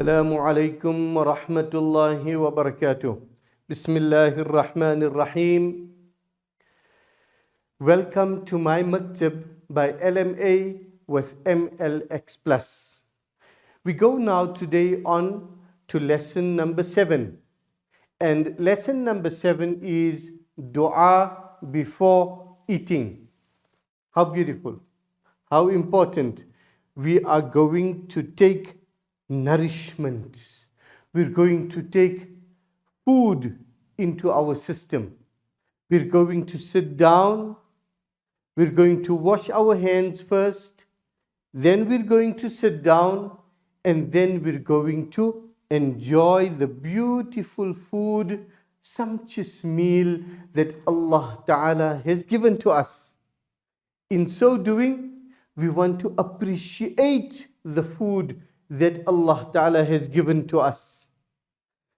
السلام عليكم ورحمة الله وبركاته. Bismillahir Rahmanir Rahim. Welcome to my Maktab by LMA with MLX Plus. We go now today on to lesson number 7. And lesson number 7 is dua before eating. How beautiful, how important. We are going to take nourishment. We're going to take food into our system. We're going to sit down. We're going to wash our hands first. Then we're going to sit down. And then we're going to enjoy the beautiful food, sumptuous meal that Allah Ta'ala has given to us. In so doing, we want to appreciate the food that Allah Ta'ala has given to us.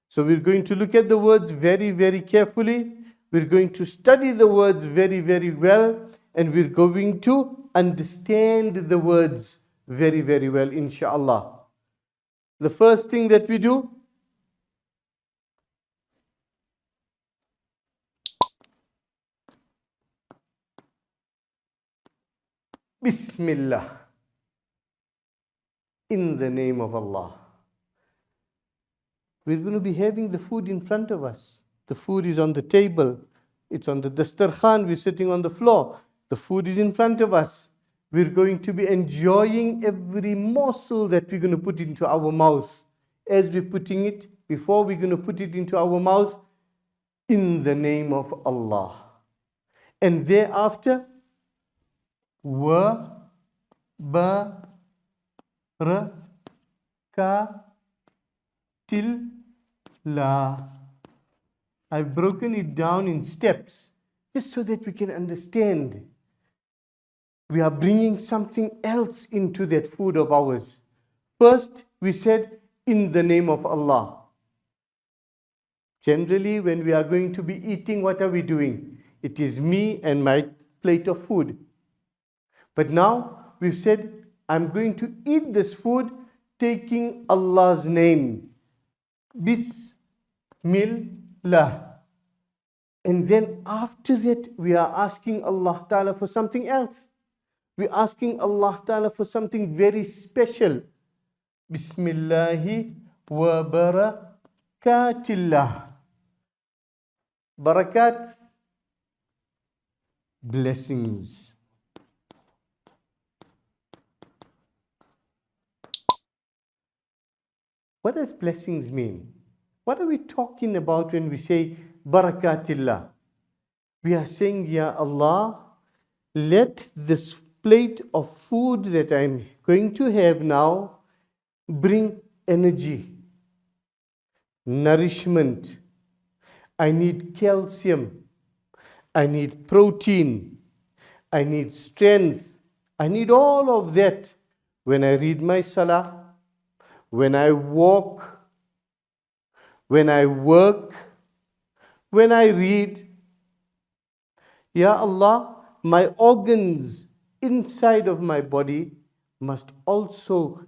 So we're going to look at the words very, very carefully. We're going to study the words very, very well. And we're going to understand the words very, very well, inshaAllah. The first thing that we do, Bismillah. In the name of Allah. We're going to be having the food in front of us. The food is on the table. It's on the dastarkhan. We're sitting on the floor. The food is in front of us. We're going to be enjoying every morsel that we're going to put into our mouth. As we're putting it, before we're going to put it into our mouth, in the name of Allah. And thereafter, wa ba Till-la. I've broken it down in steps just so that we can understand. We are bringing something else into that food of ours. First, we said, in the name of Allah. Generally, when we are going to be eating, what are we doing? It is me and my plate of food. But now, we've said, I'm going to eat this food taking Allah's name. Bismillah. And then after that, we are asking Allah Ta'ala for something else. We're asking Allah Ta'ala for something very special. Bismillahi wa barakatillah. Barakat, blessings. What does blessings mean? What are we talking about when we say barakatillah? We are saying, Ya Allah, let this plate of food that I'm going to have now bring energy, nourishment. I need calcium. I need protein. I need strength. I need all of that when I read my salah, when I walk, when I work, when I read. Ya Allah, my organs inside of my body must also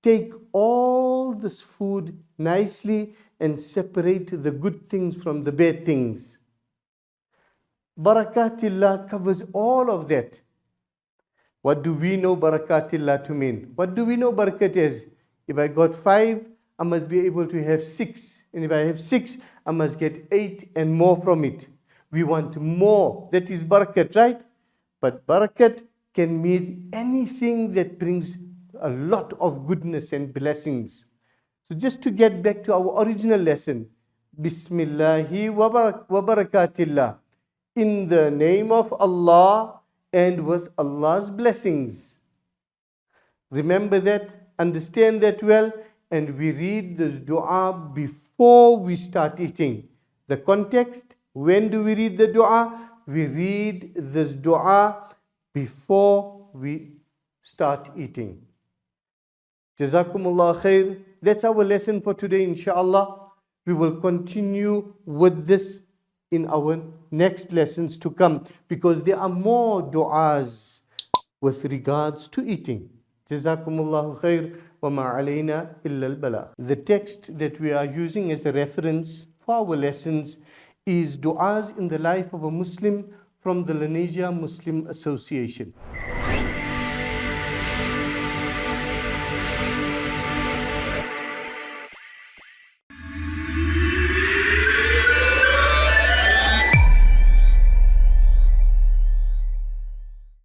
take all this food nicely and separate the good things from the bad things. Barakatillah covers all of that. What do we know barakatillah to mean? What do we know barakat is? If I got 5, I must be able to have 6. And if I have 6, I must get 8 and more from it. We want more. That is barakat, right? But barakat can mean anything that brings a lot of goodness and blessings. So just to get back to our original lesson, Bismillahi wa barakatillah. In the name of Allah and with Allah's blessings. Remember that. Understand that well, and we read this dua before we start eating. The context, when do we read the dua? We read this dua before we start eating. Jazakumullah khair. That's our lesson for today, inshallah. We will continue with this in our next lessons to come, because there are more du'as with regards to eating. Jazakumullahu khair wa ma alayna illa al-bala. The text that we are using as a reference for our lessons is Du'as in the Life of a Muslim from the Lenasia Muslim Association.